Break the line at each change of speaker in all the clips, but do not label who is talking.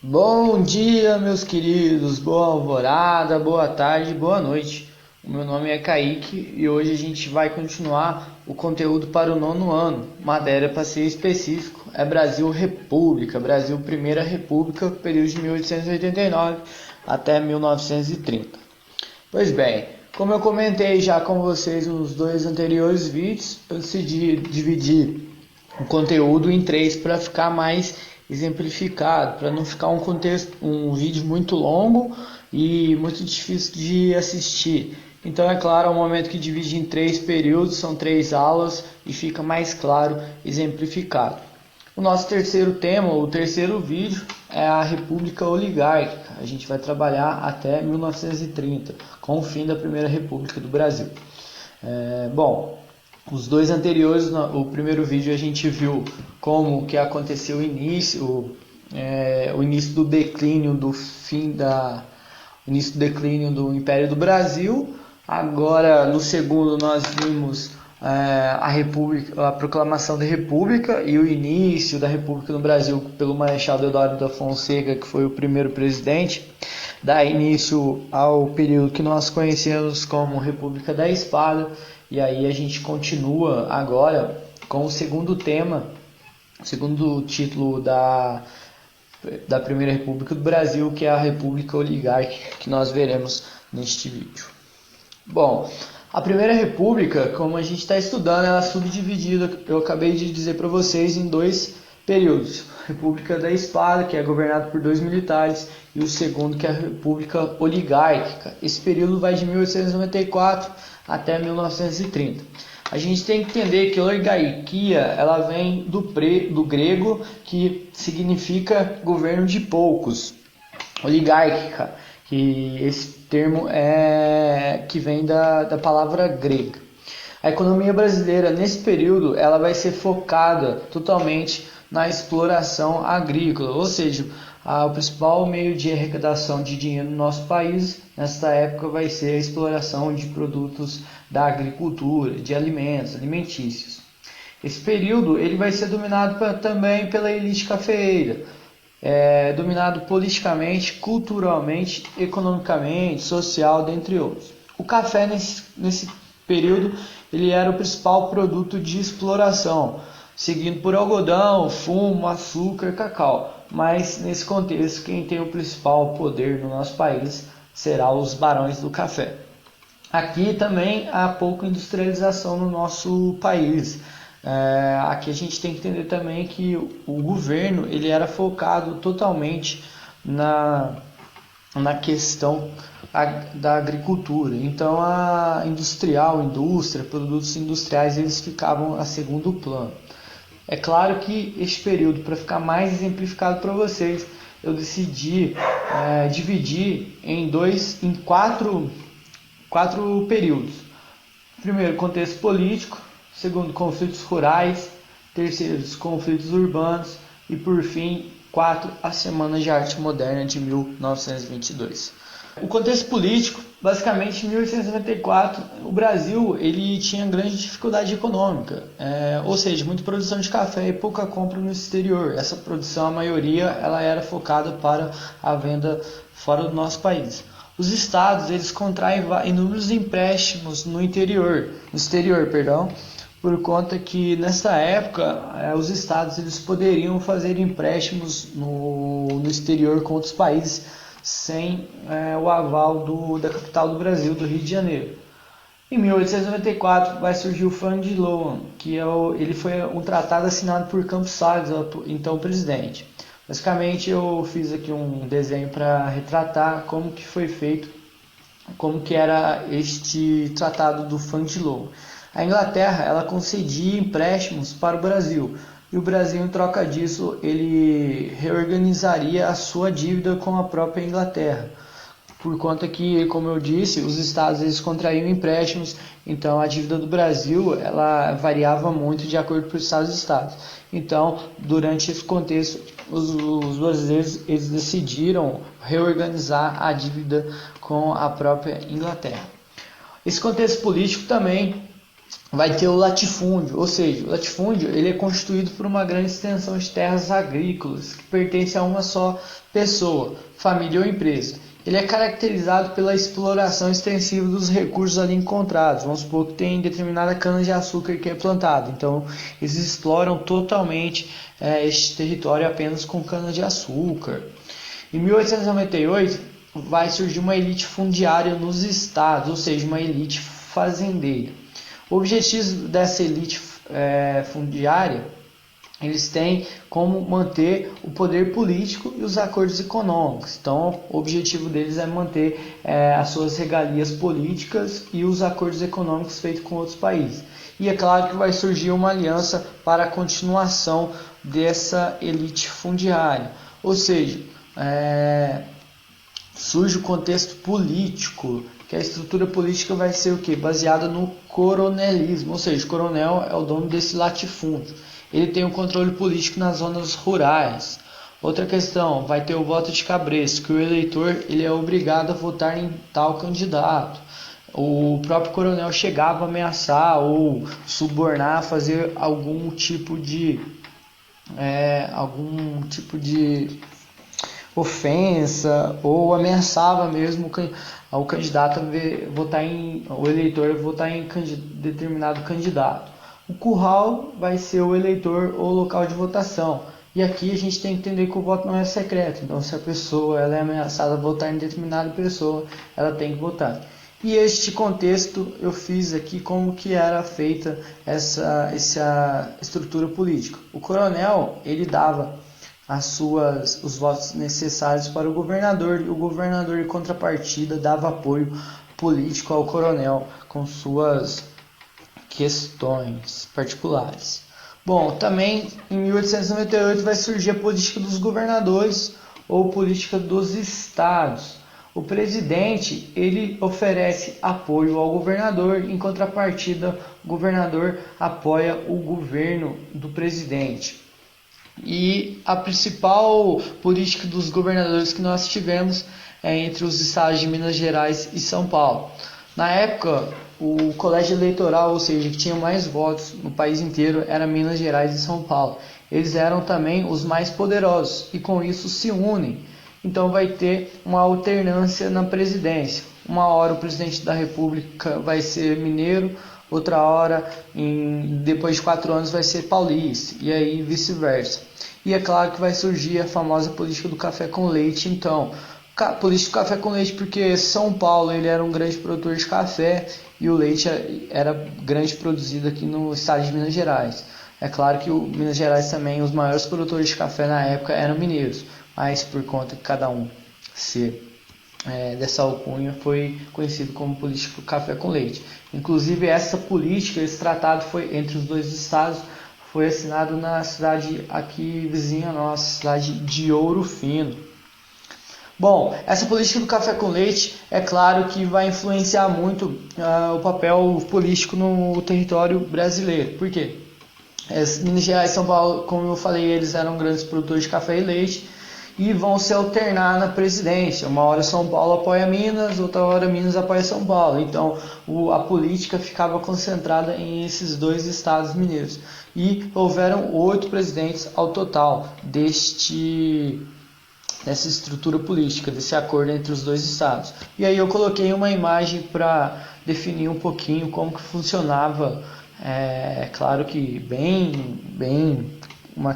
Bom dia, meus queridos, boa alvorada, boa tarde, boa noite. O meu nome é Kaique e hoje a gente vai continuar o conteúdo para o nono ano. Matéria para ser específico é Brasil República, Brasil Primeira República, período de 1889 até 1930. Pois bem, como eu comentei já com vocês nos dois anteriores vídeos, eu decidi dividir o conteúdo em três para ficar mais exemplificado, para não ficar um vídeo muito longo e muito difícil de assistir. Então, é claro, é um momento que divide em três períodos, são três aulas e fica mais claro, exemplificado. O nosso terceiro tema, o terceiro vídeo, é a República Oligárquica. A gente vai trabalhar até 1930, com o fim da Primeira República do Brasil. Bom, os dois anteriores, o primeiro vídeo a gente viu como que aconteceu o início do declínio o início do declínio do Império do Brasil. Agora, no segundo, nós vimos a proclamação da República e o início da República no Brasil pelo Marechal Deodoro da Fonseca, que foi o primeiro presidente. Dá início ao período que nós conhecemos como República da Espada. E aí a gente continua agora com o segundo tema, o segundo título da Primeira República do Brasil, que é a República Oligárquica, que nós veremos neste vídeo. Bom, a Primeira República, como a gente está estudando, ela é subdividida, eu acabei de dizer para vocês, em dois períodos. República da Espada, que é governada por dois militares, e o segundo, que é a República Oligárquica. Esse período vai de 1894 até 1930. A gente tem que entender que a oligarquia ela vem do grego, que significa governo de poucos. Oligárquica, que esse termo que vem da palavra grega. A economia brasileira nesse período ela vai ser focada totalmente na exploração agrícola, ou seja, o principal meio de arrecadação de dinheiro no nosso país nesta época vai ser a exploração de produtos da agricultura, de alimentos, alimentícios. Esse período ele vai ser dominado também pela elite cafeeira, dominado politicamente, culturalmente, economicamente, social, dentre outros. O café nesse período ele era o principal produto de exploração, seguindo por algodão, fumo, açúcar, cacau. Mas nesse contexto, quem tem o principal poder no nosso país será os barões do café. Aqui também há pouca industrialização no nosso país. Aqui a gente tem que entender também que o governo ele era focado totalmente na questão da agricultura. Então a indústria, produtos industriais, eles ficavam a segundo plano. É claro que este período, para ficar mais exemplificado para vocês, eu decidi dividir em quatro períodos. Primeiro, contexto político. Segundo, conflitos rurais. Terceiro, conflitos urbanos. E por fim, 4, a Semana de Arte Moderna de 1922. O contexto político, basicamente em 1894, o Brasil ele tinha grande dificuldade econômica, ou seja, muita produção de café e pouca compra no exterior. Essa produção, a maioria, ela era focada para a venda fora do nosso país. Os estados eles contraem inúmeros empréstimos no exterior, por conta que nessa época os estados eles poderiam fazer empréstimos no exterior com outros países sem o aval da capital do Brasil, do Rio de Janeiro. Em 1894 vai surgir o Fund Loan, que ele foi um tratado assinado por Campos Salles, então presidente. Basicamente eu fiz aqui um desenho para retratar como que foi feito, como que era este tratado do Fund Loan. A Inglaterra ela concedia empréstimos para o Brasil, e o Brasil, em troca disso, ele reorganizaria a sua dívida com a própria Inglaterra. Por conta que, como eu disse, os estados eles contraíam empréstimos, então a dívida do Brasil ela variava muito de acordo com os estados. Então, durante esse contexto, os brasileiros eles decidiram reorganizar a dívida com a própria Inglaterra. Esse contexto político também vai ter o latifúndio, ou seja, o latifúndio ele é constituído por uma grande extensão de terras agrícolas que pertence a uma só pessoa, família ou empresa. Ele é caracterizado pela exploração extensiva dos recursos ali encontrados. Vamos supor que tem determinada cana-de-açúcar que é plantada, então eles exploram totalmente este território apenas com cana-de-açúcar. Em 1898 vai surgir uma elite fundiária nos estados, ou seja, uma elite fazendeira. O objetivo dessa elite fundiária, eles têm como manter o poder político e os acordos econômicos. Então, o objetivo deles é manter as suas regalias políticas e os acordos econômicos feitos com outros países. E é claro que vai surgir uma aliança para a continuação dessa elite fundiária. Ou seja, surge o contexto político, que a estrutura política vai ser o quê? Baseada no coronelismo, ou seja, o coronel é o dono desse latifúndio. Ele tem o controle político nas zonas rurais. Outra questão, vai ter o voto de cabresto, que o eleitor ele é obrigado a votar em tal candidato. O próprio coronel chegava a ameaçar ou subornar, fazer algum tipo de ofensa ou ameaçava mesmo o candidato a votar o eleitor a votar em determinado candidato. O curral vai ser o eleitor ou local de votação. E aqui a gente tem que entender que o voto não é secreto. Então, se a pessoa ela é ameaçada a votar em determinada pessoa, ela tem que votar. E este contexto eu fiz aqui como que era feita essa estrutura política. O coronel ele dava os votos necessários para o governador, e o governador, em contrapartida, dava apoio político ao coronel com suas questões particulares. Bom, também em 1898 vai surgir a política dos governadores ou política dos estados. O presidente ele oferece apoio ao governador, em contrapartida, o governador apoia o governo do presidente. E a principal política dos governadores que nós tivemos é entre os estados de Minas Gerais e São Paulo. Na época, o colégio eleitoral, ou seja, que tinha mais votos no país inteiro, era Minas Gerais e São Paulo. Eles eram também os mais poderosos e com isso se unem. Então vai ter uma alternância na presidência. Uma hora o presidente da República vai ser mineiro, outra hora, depois de 4 anos, vai ser paulista, e aí vice-versa. E é claro que vai surgir a famosa política do café com leite, então. Política do café com leite porque São Paulo ele era um grande produtor de café e o leite era grande produzido aqui no estado de Minas Gerais. É claro que Minas Gerais também, os maiores produtores de café na época eram mineiros, mas por conta de cada um ser dessa alcunha foi conhecido como política do café com leite. Inclusive essa política, esse tratado foi entre os dois estados, foi assinado na cidade aqui vizinha nossa, cidade de Ouro Fino. Bom, essa política do café com leite é claro que vai influenciar muito o papel político no território brasileiro. Por quê? Minas Gerais e São Paulo, como eu falei, eles eram grandes produtores de café e leite e vão se alternar na presidência. Uma hora São Paulo apoia Minas, outra hora Minas apoia São Paulo. Então a política ficava concentrada em esses dois estados mineiros. E houveram 8 presidentes ao total dessa estrutura política, desse acordo entre os dois estados. E aí eu coloquei uma imagem para definir um pouquinho como que funcionava, claro que bem uma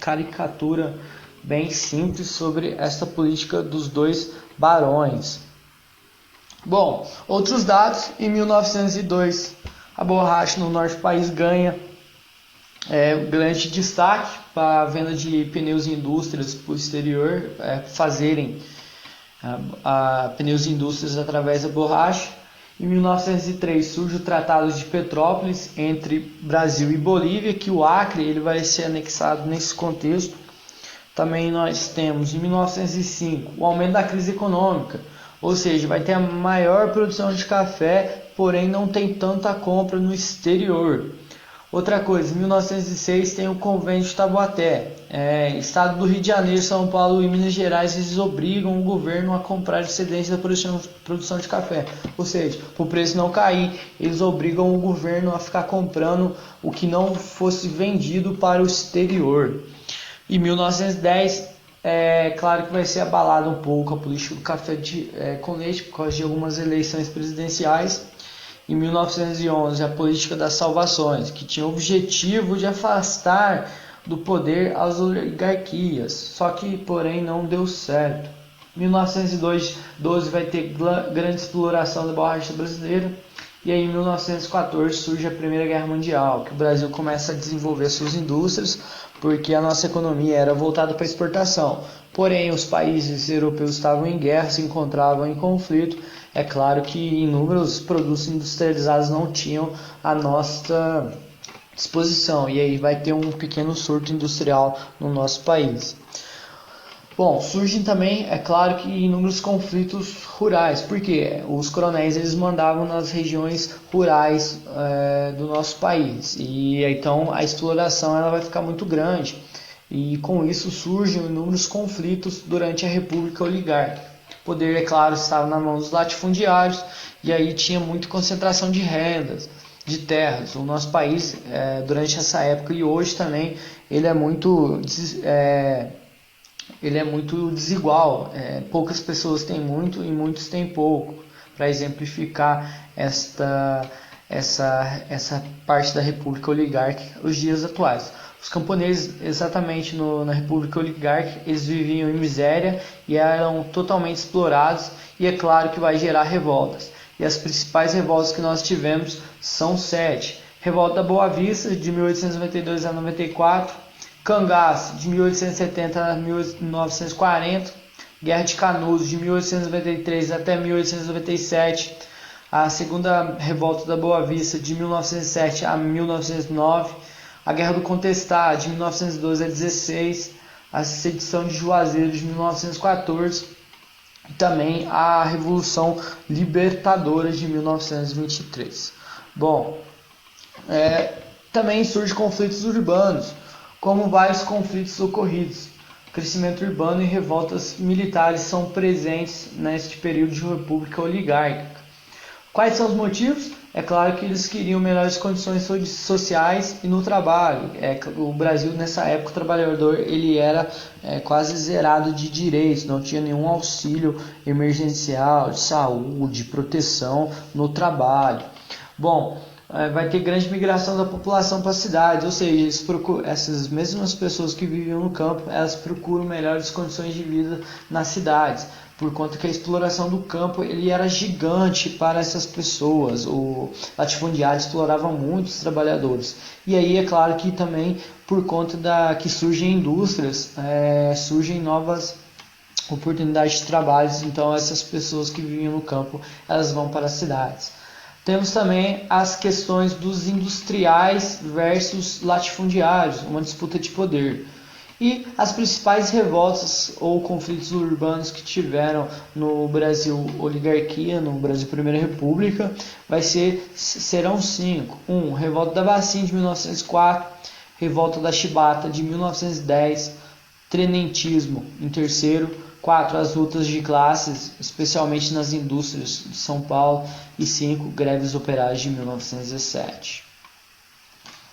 caricatura bem simples sobre essa política dos dois barões. Bom, outros dados, em 1902, a borracha no norte do país ganha grande destaque para a venda de pneus e indústrias para o exterior, fazerem pneus e indústrias através da borracha. Em 1903 surge o Tratado de Petrópolis entre Brasil e Bolívia, que o Acre ele vai ser anexado nesse contexto. Também nós temos em 1905 o aumento da crise econômica, ou seja, vai ter a maior produção de café, porém não tem tanta compra no exterior. Outra coisa, em 1906 tem o Convênio de Taubaté. Estado do Rio de Janeiro, São Paulo e Minas Gerais, eles obrigam o governo a comprar excedentes da produção de café. Ou seja, para o preço não cair, eles obrigam o governo a ficar comprando o que não fosse vendido para o exterior. Em 1910, claro que vai ser abalada um pouco a política do café com leite por causa de algumas eleições presidenciais. Em 1911, a política das salvações, que tinha o objetivo de afastar do poder as oligarquias, só que, porém, não deu certo. Em 1912 vai ter grande exploração da borracha brasileira, e aí em 1914 surge a Primeira Guerra Mundial, que o Brasil começa a desenvolver suas indústrias, porque a nossa economia era voltada para exportação. Porém, os países europeus estavam em guerra, se encontravam em conflito. É claro que inúmeros produtos industrializados não tinham a nossa disposição, e aí vai ter um pequeno surto industrial no nosso país. Bom, surgem também, é claro que inúmeros conflitos rurais, porque os coronéis eles mandavam nas regiões rurais do nosso país, e então a exploração ela vai ficar muito grande, e com isso surgem inúmeros conflitos durante a República Oligárquica. O poder, é claro, estava na mão dos latifundiários, e aí tinha muita concentração de rendas, de terras. O nosso país, durante essa época e hoje também, ele é muito desigual. Poucas pessoas têm muito e muitos têm pouco. Para exemplificar essa parte da República Oligárquica, os dias atuais. Os camponeses, exatamente na República Oligárquica, eles viviam em miséria e eram totalmente explorados, e é claro que vai gerar revoltas. E as principais revoltas que nós tivemos são 7. Revolta da Boa Vista, de 1892 a 94, Cangaço, de 1870 a 1940, Guerra de Canudos, de 1893 até 1897, a Segunda Revolta da Boa Vista, de 1907 a 1909, a Guerra do Contestá, de 1912 a 16, a Sedição de Juazeiro, de 1914, e também a Revolução Libertadora, de 1923. Bom, também surgem conflitos urbanos, como vários conflitos ocorridos. O crescimento urbano e revoltas militares são presentes neste período de república oligárquica. Quais são os motivos? É claro que eles queriam melhores condições sociais e no trabalho. O Brasil, nessa época, o trabalhador ele era quase zerado de direitos, não tinha nenhum auxílio emergencial, de saúde, proteção no trabalho. Bom, vai ter grande migração da população para as cidades, ou seja, essas mesmas pessoas que viviam no campo, elas procuram melhores condições de vida nas cidades, por conta que a exploração do campo ele era gigante para essas pessoas. O latifundiário explorava muito os trabalhadores, e aí é claro que também por conta que surgem indústrias, surgem novas oportunidades de trabalho, então essas pessoas que viviam no campo, elas vão para as cidades. Temos também as questões dos industriais versus latifundiários, uma disputa de poder. E as principais revoltas ou conflitos urbanos que tiveram no Brasil oligarquia, no Brasil Primeira República, serão 5. 1. Revolta da Bacinha de 1904, Revolta da Chibata de 1910, Tenentismo em terceiro. 4. As lutas de classes, especialmente nas indústrias de São Paulo. E 5. Greves operárias de 1917.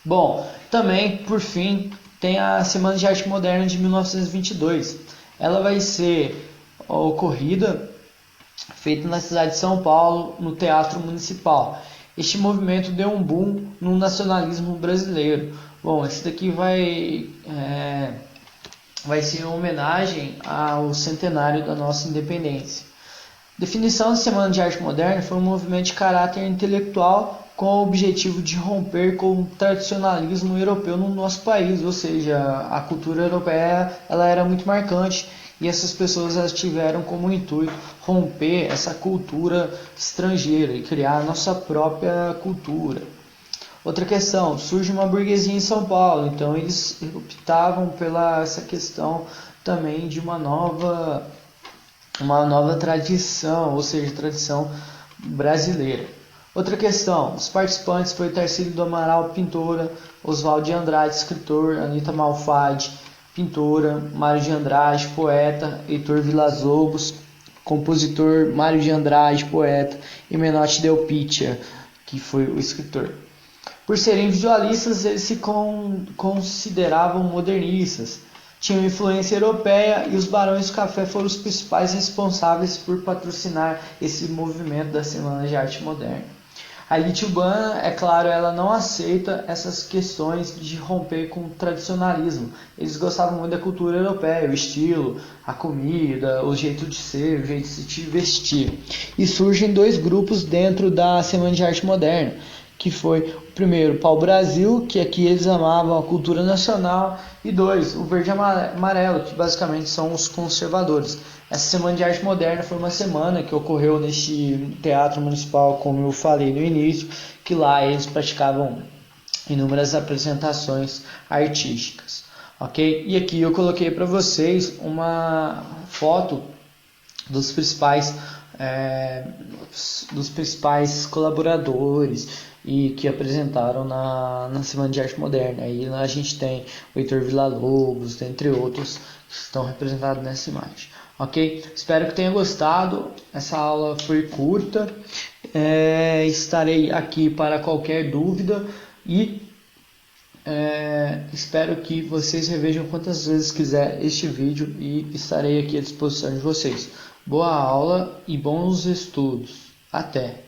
Bom, também, por fim, tem a Semana de Arte Moderna de 1922. Ela vai ser ocorrida, feita na cidade de São Paulo, no Teatro Municipal. Este movimento deu um boom no nacionalismo brasileiro. Bom, esse daqui vai ser uma homenagem ao centenário da nossa independência. Definição da Semana de Arte Moderna foi um movimento de caráter intelectual com o objetivo de romper com o tradicionalismo europeu no nosso país, ou seja, a cultura europeia ela era muito marcante e essas pessoas elas tiveram como intuito romper essa cultura estrangeira e criar a nossa própria cultura. Outra questão, surge uma burguesia em São Paulo, então eles optavam pela essa questão também de uma nova tradição, ou seja, tradição brasileira. Outra questão, os participantes foi Tarsílio do Amaral, pintora, Oswaldo de Andrade, escritor, Anita Malfatti, pintora, Mário de Andrade, poeta, Heitor Villa-Lobos, compositor, Mário de Andrade, poeta, e Menotti Del Pitta, que foi o escritor. Por serem visualistas, eles se consideravam modernistas, tinham influência europeia e os Barões do Café foram os principais responsáveis por patrocinar esse movimento da Semana de Arte Moderna. A elite urbana, é claro, ela não aceita essas questões de romper com o tradicionalismo. Eles gostavam muito da cultura europeia, o estilo, a comida, o jeito de ser, o jeito de se vestir. E surgem dois grupos dentro da Semana de Arte Moderna, que foi o primeiro, Pau Brasil, que aqui eles amavam a cultura nacional, e dois, o Verde e Amarelo, que basicamente são os conservadores. Essa Semana de Arte Moderna foi uma semana que ocorreu neste Teatro Municipal, como eu falei no início, que lá eles praticavam inúmeras apresentações artísticas, ok? E aqui eu coloquei para vocês uma foto dos principais colaboradores e que apresentaram na Semana de Arte Moderna. Aí a gente tem o Heitor Villa-Lobos, entre outros, que estão representados nessa imagem. Ok? Espero que tenha gostado. Essa aula foi curta. Estarei aqui para qualquer dúvida e espero que vocês revejam quantas vezes quiser este vídeo e estarei aqui à disposição de vocês. Boa aula e bons estudos. Até!